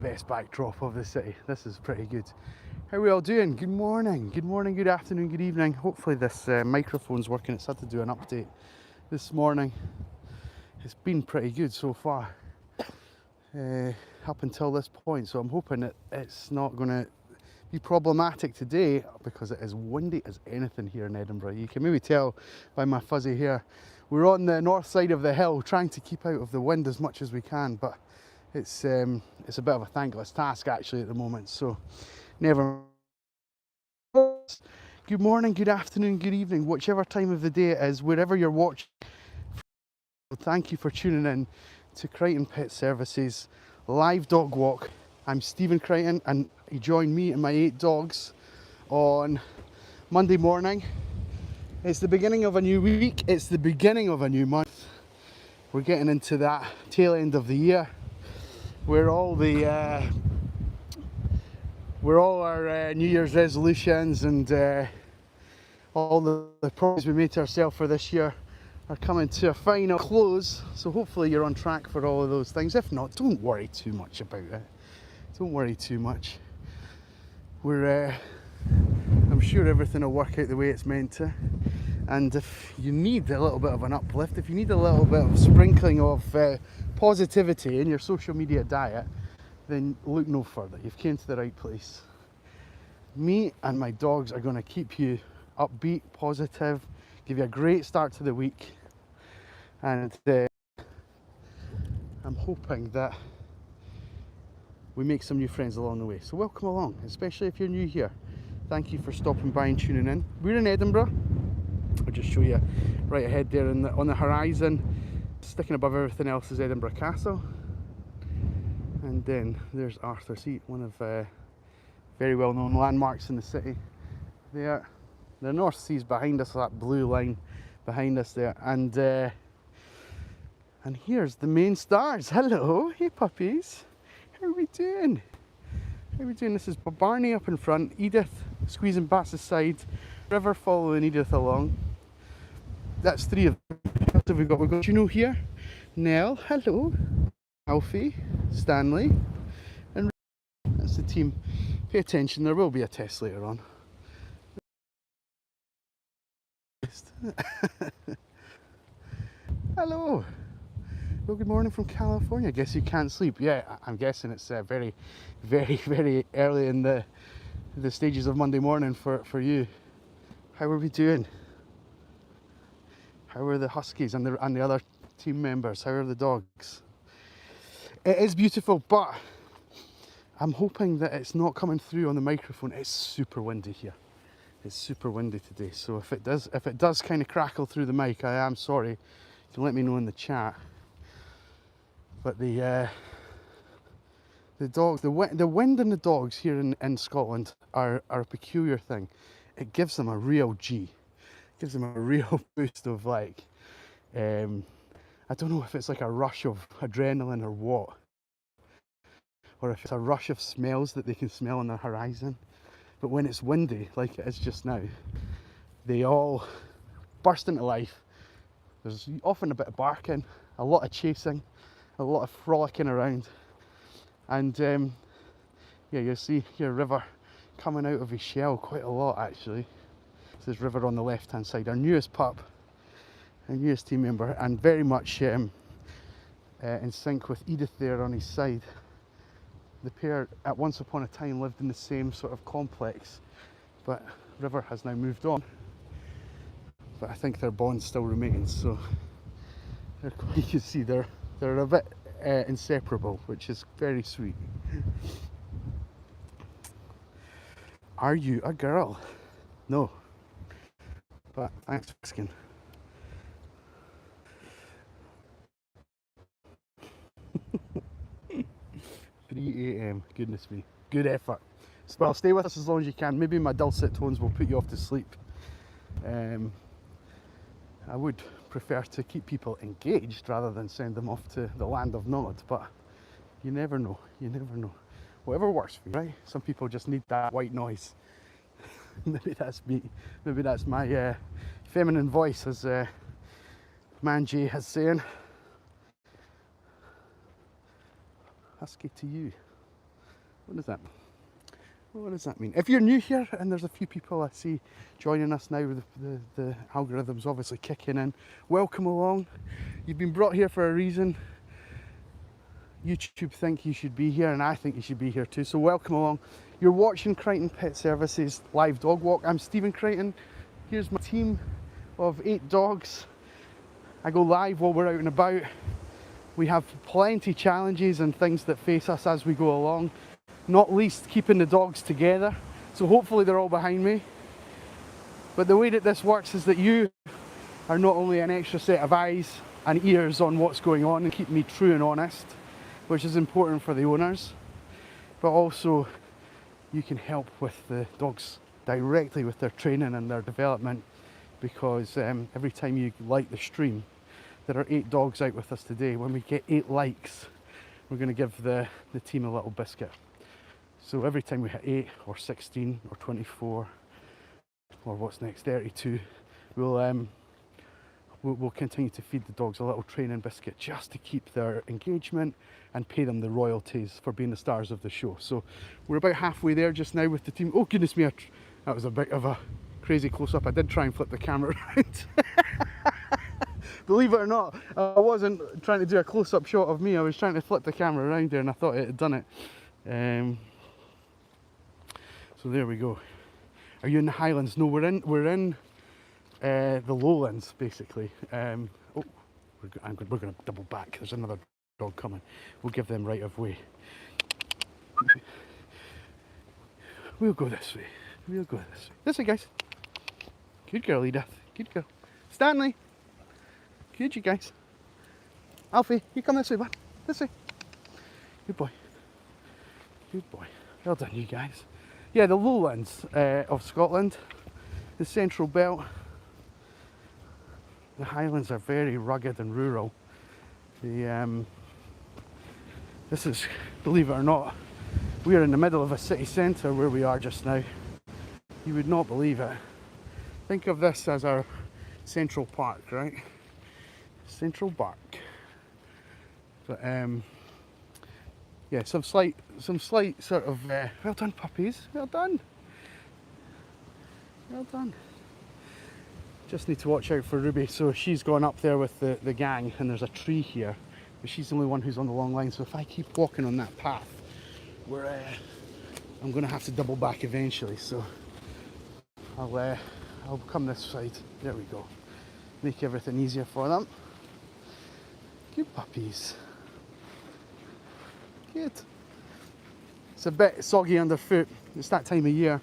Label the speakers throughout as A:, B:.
A: best backdrop of the city. This is pretty good. How are we all doing? Good morning, good afternoon, good evening. Hopefully this microphone's working. It's had to do an update this morning. It's been pretty good so far up until this point, so I'm hoping that it's not going to be problematic today because it is windy as anything here in Edinburgh. You can maybe tell by my fuzzy hair. We're on the north side of the hill trying to keep out of the wind as much as we can, but it's a bit of a thankless task actually at the moment, so never. Good morning, good afternoon, good evening, whichever time of the day it is, wherever you're watching. Thank you for tuning in to Crighton Pet Services live dog walk. I'm Stephen Crighton and you join me and my 8 dogs on Monday morning. It's the beginning of a new week, it's the beginning of a new month. We're getting into that tail end of the year where all our New Year's resolutions and all the promises we made to ourselves for this year are coming to a final close. So hopefully you're on track for all of those things. If not, don't worry too much about it. Don't worry too much. I'm sure everything will work out the way it's meant to. And if you need a little bit of an uplift, if you need a little bit of sprinkling of positivity in your social media diet, then look no further. You've came to the right place. Me and my dogs are going to keep you upbeat, positive, give you a great start to the week, and I'm hoping that we make some new friends along the way. So welcome along, especially if you're new here. Thank you for stopping by and tuning in. We're in Edinburgh. I'll just show you right ahead there on the horizon. Sticking above everything else is Edinburgh Castle. And then there's Arthur's Seat, one of very well known landmarks in the city there. The North Sea's behind us, that blue line behind us there. And here's the main stars. Hello, hey puppies. How are we doing? How are we doing? This is Barney up in front, Edith squeezing Bass's side, River following Edith along. That's 3 of them. What have we got? We've got Juno here, Nell, hello, Alfie, Stanley, and that's the team. Pay attention, there will be a test later on. Hello. Well, good morning from California. I guess you can't sleep. Yeah, I'm guessing it's very, very, very early in the stages of Monday morning for you. How are we doing? How are the Huskies and the other team members? How are the dogs? It is beautiful, but I'm hoping that it's not coming through on the microphone. It's super windy here. It's super windy today, so if it does kind of crackle through the mic, I am sorry. You can let me know in the chat. But the wind and the dogs here in Scotland are a peculiar thing. It gives them a real G. It gives them a real boost of like, I don't know if it's like a rush of adrenaline or what, or if it's a rush of smells that they can smell on the horizon. But when it's windy, like it is just now, they all burst into life. There's often a bit of barking, a lot of chasing, a lot of frolicking around, and yeah, you'll see here River coming out of his shell quite a lot actually. This is River on the left hand side, our newest pup, our newest team member, and very much in sync with Edith there on his side. The pair at once upon a time lived in the same sort of complex, but River has now moved on, but I think their bond still remains, so you can see they're a bit inseparable, which is very sweet. Are you a girl? No, but thanks for asking. AM, goodness me, good effort. Well, stay with us as long as you can. Maybe my dulcet tones will put you off to sleep. I would prefer to keep people engaged rather than send them off to the land of Nod, but you never know, you never know. Whatever works for you, right? Some people just need that white noise. Maybe that's me, maybe that's my feminine voice, as Manji has saying. Husky to you. What does that mean? What does that mean? If you're new here, and there's a few people I see joining us now, the algorithm's obviously kicking in, welcome along. You've been brought here for a reason. YouTube think you should be here, and I think you should be here too, so welcome along. You're watching Crighton Pet Services live dog walk. I'm Stephen Crighton. Here's my team of 8 dogs. I go live while we're out and about. We have plenty challenges and things that face us as we go along, not least keeping the dogs together. So hopefully they're all behind me. But the way that this works is that you are not only an extra set of eyes and ears on what's going on and keep me true and honest, which is important for the owners, but also you can help with the dogs directly with their training and their development, because every time you like the stream, there are 8 dogs out with us today. When we get 8 likes, we're going to give the team a little biscuit. So every time we hit 8 or 16 or 24 or what's next, 32, we'll continue to feed the dogs a little training biscuit just to keep their engagement and pay them the royalties for being the stars of the show. So we're about halfway there just now with the team. Oh goodness me, that was a bit of a crazy close-up. I did try and flip the camera around. Believe it or not, I wasn't trying to do a close-up shot of me, I was trying to flip the camera around there and I thought it had done it. So there we go. Are you in the Highlands? No, we're in the lowlands basically. Oh, we're going to double back. There's another dog coming. We'll give them right of way. We'll go this way. We'll go this way. This way, guys. Good girl, Edith. Good girl. Stanley. Good, you guys. Alfie, you come this way, bud. This way. Good boy. Good boy. Well done, you guys. Yeah, the lowlands of Scotland, the central belt. The Highlands are very rugged and rural. This is, believe it or not, we are in the middle of a city centre where we are just now. You would not believe it. Think of this as our Central Park, right? Central Park. But yeah, some slight sort of well done puppies, well done. Well done. Just need to watch out for Ruby. So she's gone up there with the gang, and there's a tree here, but she's the only one who's on the long line. So if I keep walking on that path, I'm going to have to double back eventually. So I'll come this side. There we go. Make everything easier for them. Good puppies. Good. It's a bit soggy underfoot. It's that time of year.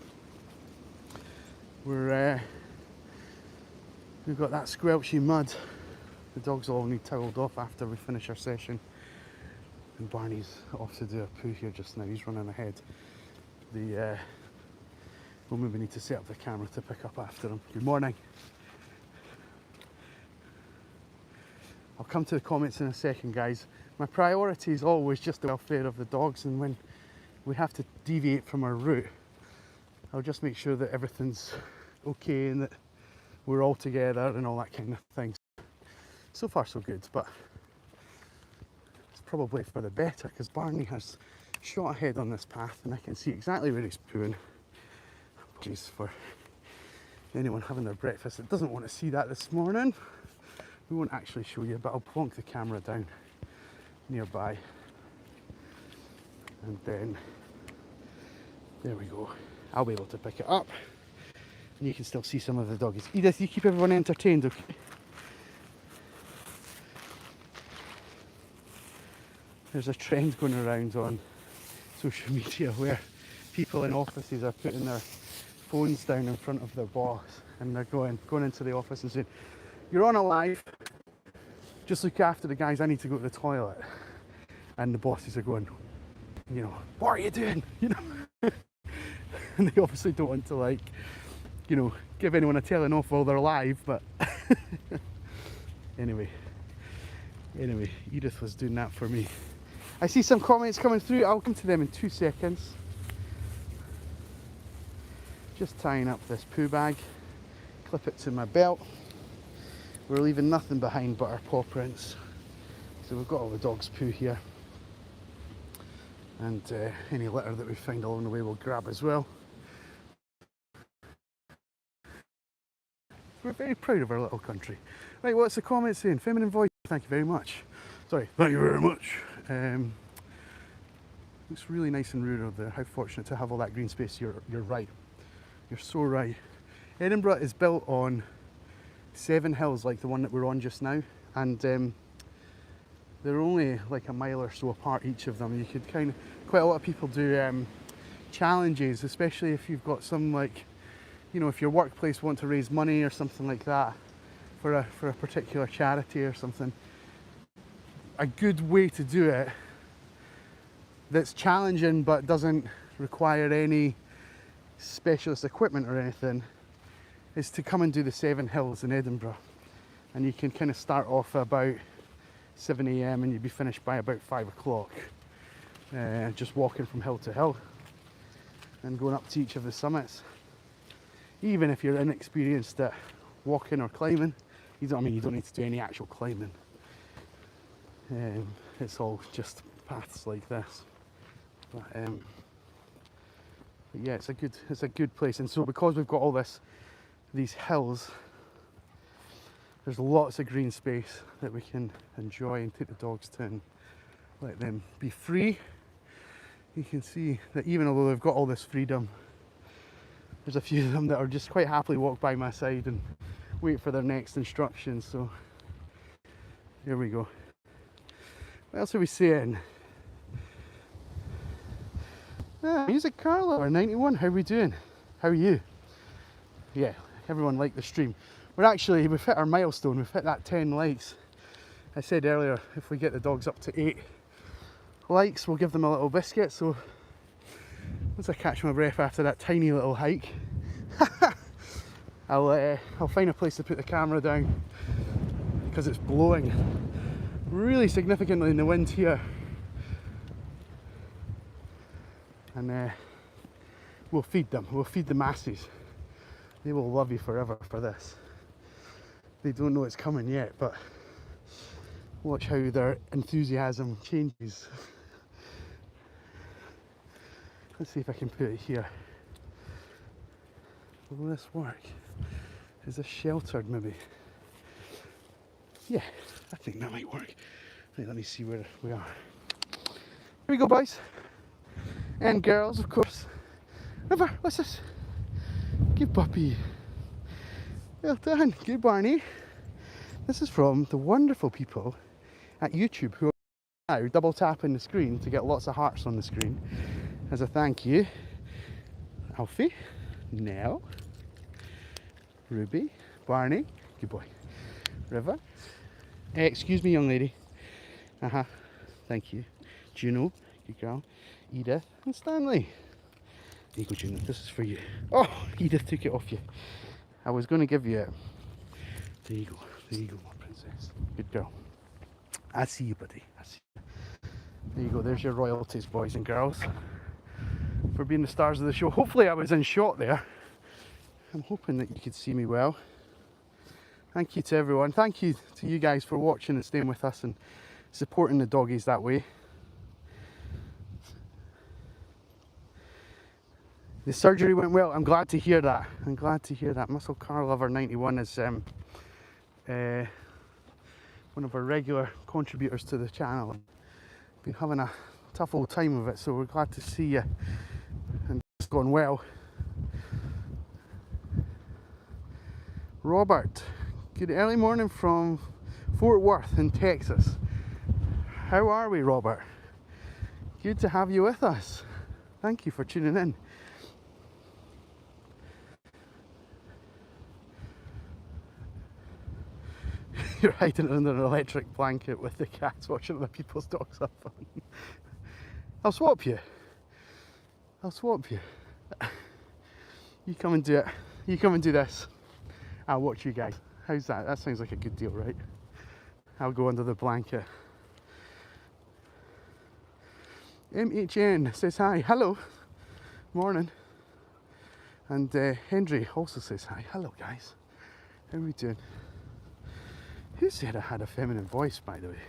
A: We've got that squelchy mud. The dogs all need towelled off after we finish our session. And Barney's off to do a poo here just now. He's running ahead. We'll maybe need to set up the camera to pick up after him. Good morning. I'll come to the comments in a second, guys. My priority is always just the welfare of the dogs, and when we have to deviate from our route, I'll just make sure that everything's okay and that we're all together and all that kind of thing. So far so good, but it's probably for the better because Barney has shot ahead on this path and I can see exactly where he's pooing. Jeez, for anyone having their breakfast that doesn't want to see that this morning, we won't actually show you, but I'll plonk the camera down nearby, and then there we go. I'll be able to pick it up and you can still see some of the doggies. Edith, you keep everyone entertained, okay? There's a trend going around on social media where people in offices are putting their phones down in front of their boss and they're going into the office and saying, "You're on a live, just look after the guys, I need to go to the toilet." And the bosses are going, you know, "What are you doing?" You know, and they obviously don't want to, like, you know, give anyone a telling off while they're live, but anyway, Edith was doing that for me. I see some comments coming through. I'll come to them in 2 seconds. Just tying up this poo bag, clip it to my belt. We're leaving nothing behind but our paw prints. So we've got all the dog's poo here. and any litter that we find along the way we'll grab as well. We're very proud of our little country. Right, what's the comment saying? Feminine voice, thank you very much. Sorry, thank you very much. Looks really nice and rural there. How fortunate to have all that green space. You're right. You're so right. Edinburgh is built on 7 hills like the one that we're on just now, and they're only like a mile or so apart, each of them. You could quite a lot of people do challenges, especially if you've got some, like, you know, if your workplace want to raise money or something like that for a particular charity or something. A good way to do it that's challenging but doesn't require any specialist equipment or anything is to come and do the 7 hills in Edinburgh. And you can kind of start off about 7 AM and you'd be finished by about 5 o'clock. Just walking from hill to hill and going up to each of the summits. Even if you're inexperienced at walking or climbing, you don't need to do any actual climbing. It's all just paths like this. But yeah, it's a good place. And so because we've got all these hills, there's lots of green space that we can enjoy and take the dogs to and let them be free. You can see that even although they've got all this freedom, there's a few of them that are just quite happily walk by my side and wait for their next instructions. So here we go. What else are we saying? Music Carlo or 91, how are we doing? How are you? Yeah, everyone liked the stream. We've hit our milestone, we've hit that 10 likes. I said earlier, if we get the dogs up to 8 likes, we'll give them a little biscuit. So once I catch my breath after that tiny little hike, I'll find a place to put the camera down because it's blowing really significantly in the wind here. And we'll feed them, we'll feed the masses. They will love you forever for this. They don't know it's coming yet, but watch how their enthusiasm changes. Let's see if I can put it here. Will this work? Is this sheltered maybe? Yeah, I think that might work. Right, let me see where we are. Here we go, boys. And girls, of course. River, what's this? Good puppy. Well done. Good Barney. This is from the wonderful people at YouTube who are now double tapping the screen to get lots of hearts on the screen as a thank you. Alfie, Nell, Ruby, Barney, good boy. River, excuse me, young lady. Thank you. Juno, good girl. Edith and Stanley. There you go, Juno, this is for you. Oh, Edith took it off you. I was going to give you it. There you go, my princess. Good girl. I see you, buddy. I see you. There you go, there's your royalties, boys and girls, for being the stars of the show. Hopefully I was in shot there. I'm hoping that you could see me well. Thank you to everyone. Thank you to you guys for watching and staying with us and supporting the doggies that way. The surgery went well. I'm glad to hear that. I'm glad to hear that. Muscle Car Lover 91 is one of our regular contributors to the channel. Been having a tough old time of it, so we're glad to see you and it's gone well. Robert, good early morning from Fort Worth in Texas. How are we, Robert? Good to have you with us. Thank you for tuning in. You're hiding under an electric blanket with the cats watching other people's dogs have fun. I'll swap you. I'll swap you. You come and do it. You come and do this. I'll watch you guys. How's that? That sounds like a good deal, right? I'll go under the blanket. MHN says hi. Hello. Morning. And Henry also says hi. Hello, guys. How are we doing? Who said I had a feminine voice, by the way?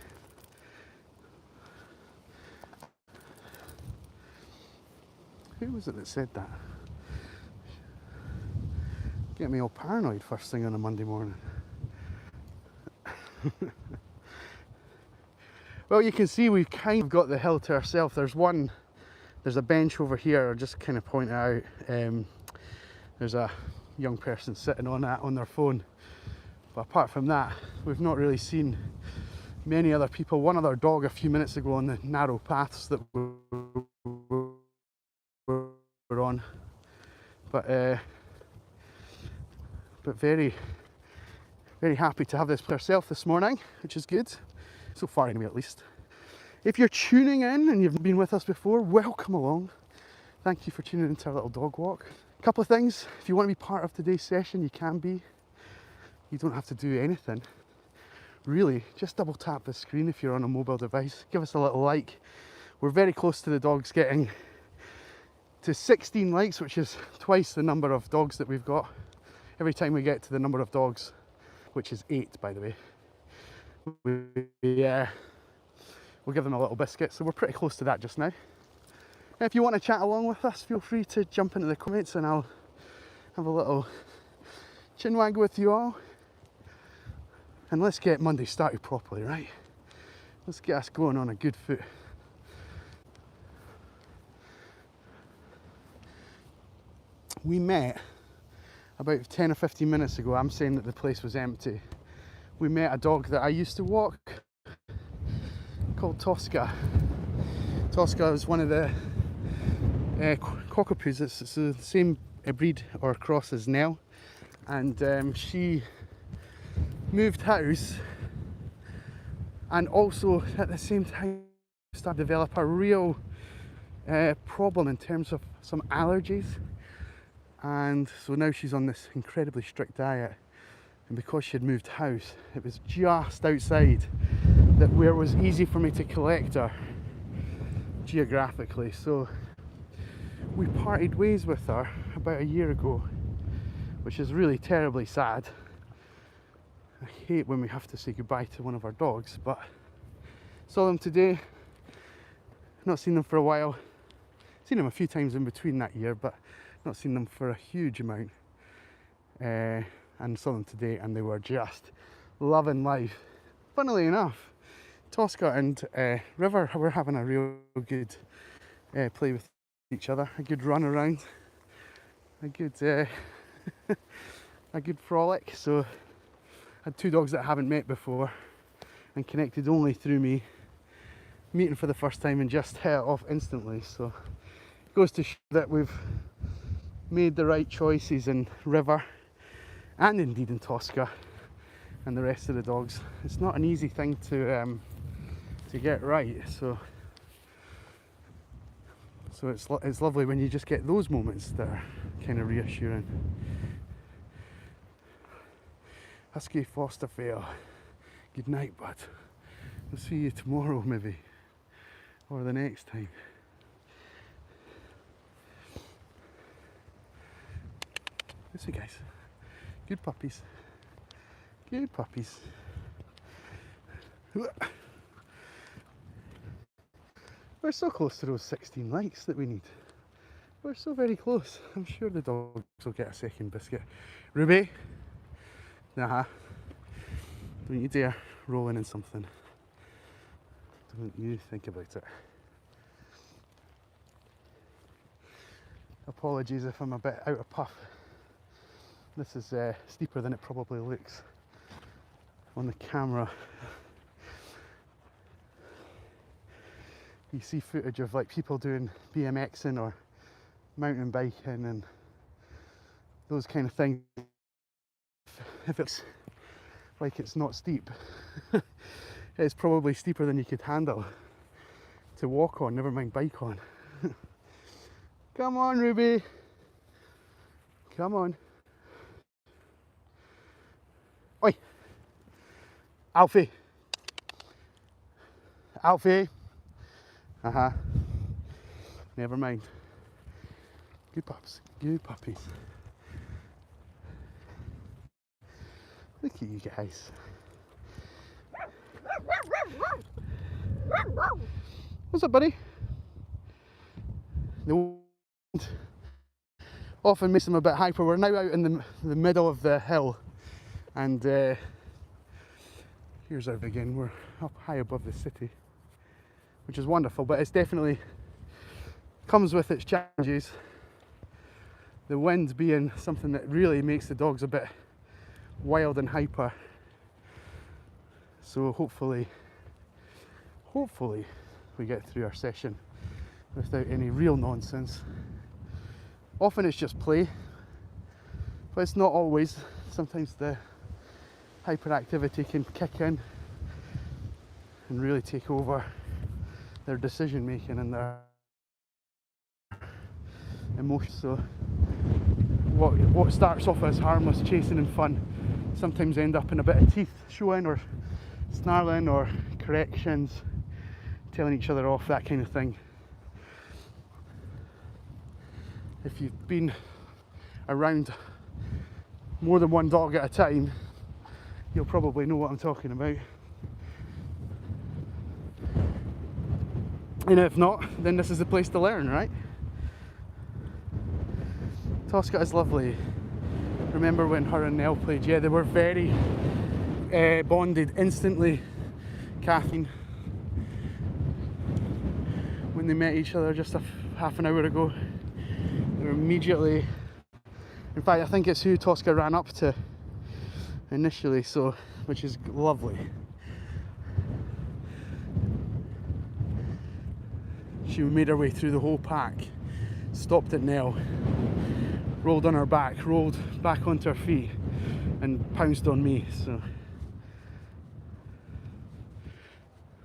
A: Who was it that said that? Get me all paranoid first thing on a Monday morning. Well, you can see we've kind of got the hill to ourselves. There's a bench over here. I'll just kind of point it out. There's a young person sitting on that on their phone. But apart from that, we've not really seen many other people. One other dog a few minutes ago on the narrow paths that we're on. But very, very happy to have this for ourselves this morning, which is good. So far anyway, at least. If you're tuning in and you've been with us before, welcome along. Thank you for tuning into our little dog walk. A couple of things. If you want to be part of today's session, you can be. You don't have to do anything. Really, just double tap the screen if you're on a mobile device. Give us a little like. We're very close to the dogs getting to 16 likes, which is twice the number of dogs that we've got. Every time we get to the number of dogs, which is 8 by the way, we'll give them a little biscuit. So we're pretty close to that just now. If you want to chat along with us, feel free to jump into the comments and I'll have a little chinwag with you all. And let's get Monday started properly, right? Let's get us going on a good foot. We met about 10 or 15 minutes ago. I'm saying that the place was empty. We met a dog that I used to walk called Tosca. Tosca is one of the cockapoos. It's the same breed or cross as Nell, and she moved house and also at the same time started to develop a real problem in terms of some allergies, and so now she's on this incredibly strict diet. And because she had moved house, it was just outside that where it was easy for me to collect her geographically. So we parted ways with her about a year ago, which is really terribly sad. I hate when we have to say goodbye to one of our dogs, but saw them today. Not seen them for a while. Seen them a few times in between that year, but not seen them for a huge amount. And saw them today and they were just loving life. Funnily enough, Tosca and River were having a real good play with each other, a good run around, a good a good frolic. So I had two dogs that I haven't met before and connected only through me meeting for the first time and just hit it off instantly. So it goes to show that we've made the right choices in River and indeed in Tosca and the rest of the dogs. It's not an easy thing to get right, so it's lovely when you just get those moments that are kind of reassuring. Husky Foster Fail, good night bud. We'll see you tomorrow maybe, or the next time. Listen guys, good puppies, good puppies. We're so close to those 16 likes that we need. We're so very close. I'm sure the dogs will get a second biscuit. Ruby, nah, don't you dare roll in something. Don't you think about it. Apologies if I'm a bit out of puff. This is steeper than it probably looks on the camera. You see footage of like people doing BMXing or mountain biking and those kind of things. If it's like it's not steep, it's probably steeper than you could handle to walk on, never mind bike on. Come on Ruby, come on. Oi, Alfie, Alfie. Never mind. Good pups, good puppies. Look at you guys. What's up, buddy? They won't often makes them a bit hyper. We're now out in the middle of the hill, and here's our big inn. We're up high above the city, which is wonderful, but it's definitely comes with its challenges. The wind being something that really makes the dogs a bit wild and hyper. So hopefully we get through our session without any real nonsense. Often it's just play, but it's not always. Sometimes the hyperactivity can kick in and really take over their decision making and their emotions. So what starts off as harmless chasing and fun sometimes end up in a bit of teeth showing or snarling or corrections, telling each other off, that kind of thing. If you've been around more than one dog at a time, you'll probably know what I'm talking about. And if not, then this is the place to learn, right? Tosca is lovely. Remember when her and Nell played? Yeah, they were very bonded instantly. Kathleen, when they met each other just half an hour ago, they were immediately, in fact I think it's who Tosca ran up to initially, so, which is lovely. She made her way through the whole pack, stopped at Nell, rolled on her back, rolled back onto her feet and pounced on me. So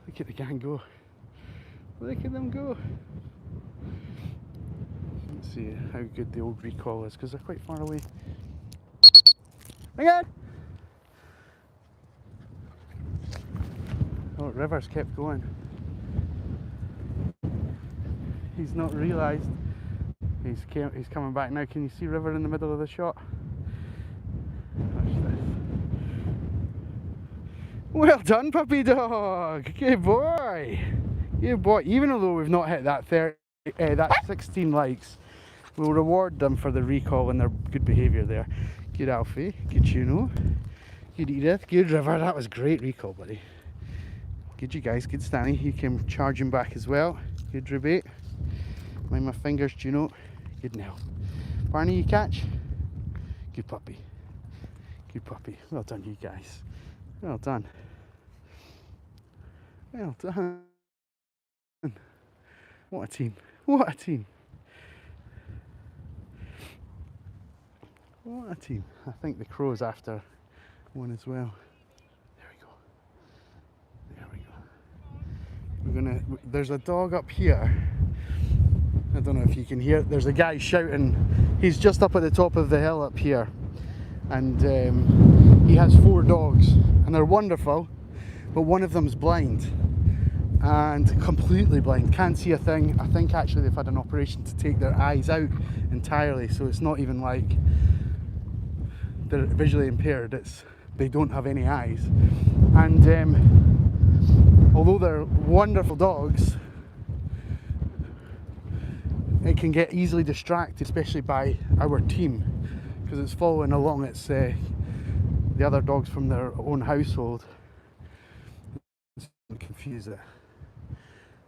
A: look at the gang go. Look at them go. Let's see how good the old recall is, because they're quite far away. Hang on! Oh, River's kept going. He's not realised he's coming back now. Can you see River in the middle of the shot? Watch this. Well done, puppy dog. Good boy. Good boy. Even although we've not hit that 16 likes, we'll reward them for the recall and their good behaviour there. Good Alfie. Good Juno. Good Edith. Good River. That was great recall, buddy. Good you guys. Good Stanley. He came charging back as well. Good Røde. Mind my fingers, Juno. Good Nell. Barney, you catch? Good puppy. Good puppy. Well done, you guys. Well done. Well done. What a team. What a team. What a team. I think the crow's after one as well. There we go. There we go. There's a dog up here. I don't know if you can hear it. There's a guy shouting. He's just up at the top of the hill up here, and he has 4 dogs, and they're wonderful, but one of them's blind, and completely blind, can't see a thing. I think actually they've had an operation to take their eyes out entirely, so it's not even like they're visually impaired, it's they don't have any eyes. And although they're wonderful dogs, it can get easily distracted, especially by our team, because it's following along its the other dogs from their own household. It's confuse it.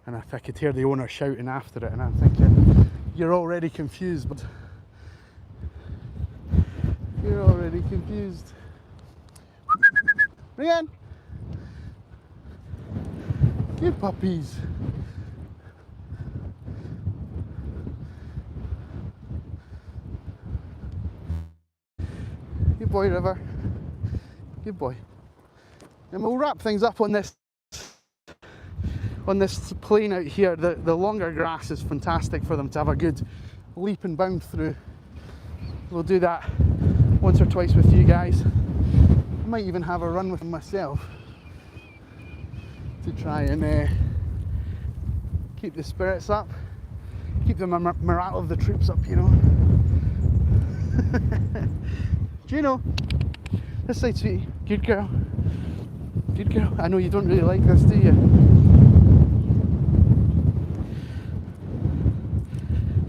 A: And I could hear the owner shouting after it, and I'm thinking, you're already confused, but you're already confused. Bring in. Good puppies. Good boy, River. Good boy. And we'll wrap things up on this plain out here. The longer grass is fantastic for them to have a good leap and bound through. We'll do that once or twice with you guys. I might even have a run with them myself to try and keep the spirits up, keep the morale of the troops up, you know. Juno, this side, sweetie. Good girl. Good girl. I know you don't really like this, do you?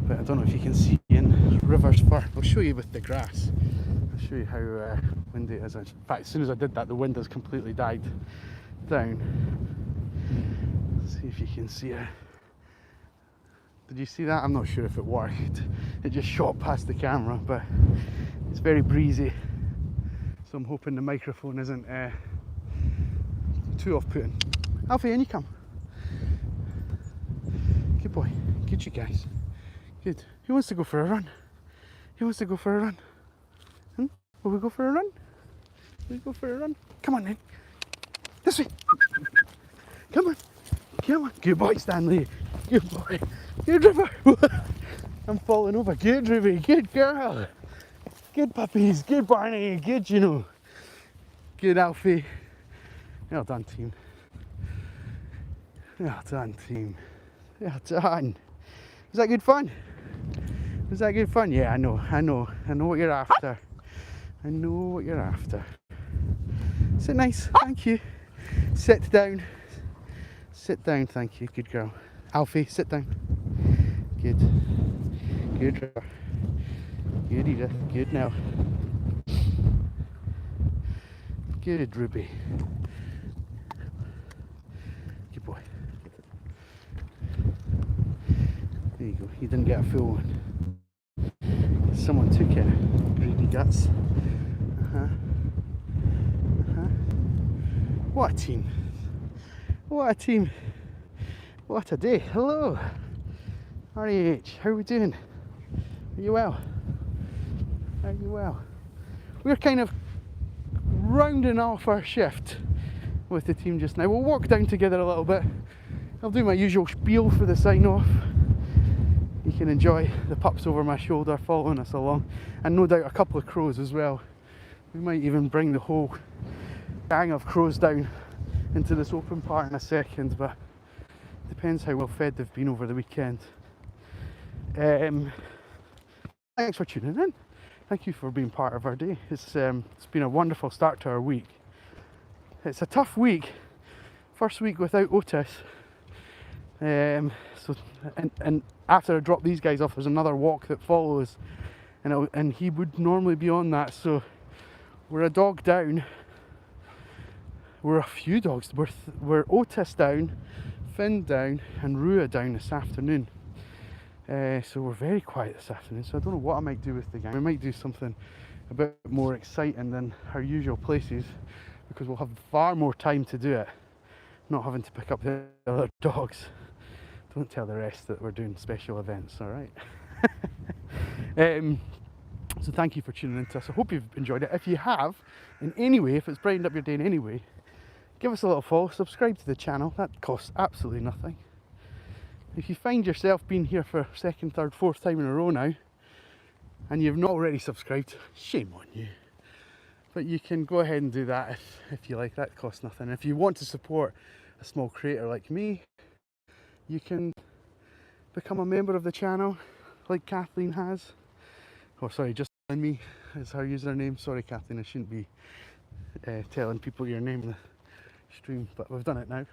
A: But I don't know if you can see in river's fur. I'll show you with the grass. I'll show you how windy it is. In fact, as soon as I did that, the wind has completely died down. Let's see if you can see it. Did you see that? I'm not sure if it worked. It just shot past the camera, but it's very breezy. So I'm hoping the microphone isn't too off-putting. Alfie, in you come. Good boy. Good, you guys. Good. Who wants to go for a run? Who wants to go for a run? Will we go for a run? Will we go for a run? Come on then. This way. Come on. Come on. Good boy, Stanley. Good boy. Good River. I'm falling over. Good Ruby. Good girl. Good puppies. Good Barney. Good Juno. Good Alfie. Well done, team. Well done, team. Well done. Was that good fun? Was that good fun? Yeah, I know what you're after. I know what you're after. Sit nice, thank you. Sit down. Sit down, thank you. Good girl. Alfie, sit down. Good. Good. Good, Edith. Good now. Good, Ruby. Good boy. There you go. You didn't get a full one. Someone took it. Greedy guts. What a team. What a team. What a day. Hello. RAH, how are we doing? Are you well? Are you well? We're kind of rounding off our shift with the team just now. We'll walk down together a little bit. I'll do my usual spiel for the sign off. You can enjoy the pups over my shoulder following us along, and no doubt a couple of crows as well. We might even bring the whole gang of crows down into this open part in a second, but depends how well fed they've been over the weekend. Thanks for tuning in. Thank you for being part of our day. It's been a wonderful start to our week. It's a tough week. First week without Otis. And after I drop these guys off, there's another walk that follows, and he would normally be on that. So we're a dog down. We're a few dogs. We're Otis down, Finn down, and Røde down this afternoon. So we're very quiet this afternoon. So I don't know what I might do with the gang. We might do something a bit more exciting than our usual places, because we'll have far more time to do it, not having to pick up the other dogs. Don't tell the rest that we're doing special events, all right? So thank you for tuning in to us. I hope you've enjoyed it. If you have, in any way, if it's brightened up your day in any way, give us a little follow, subscribe to the channel. That costs absolutely nothing. If you find yourself being here for second, third, fourth time in a row now, and you've not already subscribed, shame on you. But you can go ahead and do that if you like. That costs nothing. If you want to support a small creator like me, you can become a member of the channel, like Kathleen has. Oh, sorry, just me is her username. Sorry, Kathleen, I shouldn't be telling people your name in the stream, but we've done it now.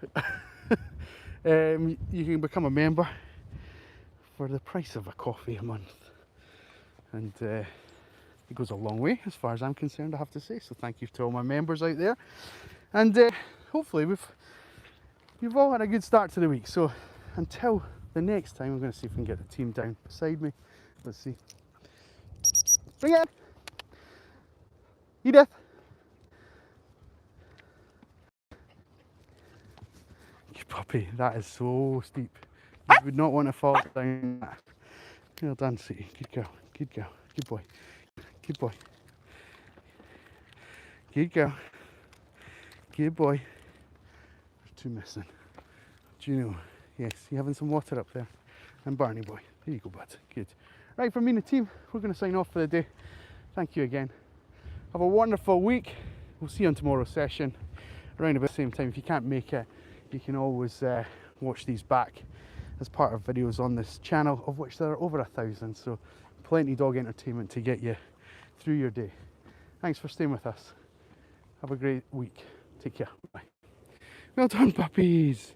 A: You can become a member for the price of a coffee a month, and it goes a long way as far as I'm concerned, I have to say. So thank you to all my members out there, and hopefully we've all had a good start to the week. So until the next time, I'm going to see if we can get the team down beside me. Let's see. Bring it! Edith! You puppy, that is so steep. You would not want to fall down that. Well done, sweetie. Good girl. Good girl. Good boy. Good boy. Good girl. Good boy. There's two missing. Juno. Yes, you having some water up there? And Barney boy. There you go, bud. Good. Right, from me and the team, we're going to sign off for the day. Thank you again. Have a wonderful week. We'll see you on tomorrow's session around about the same time. If you can't make it, you can always watch these back as part of videos on this channel, of which there are over 1,000. So plenty dog entertainment to get you through your day. Thanks for staying with us. Have a great week. Take care. Bye. Well done, puppies.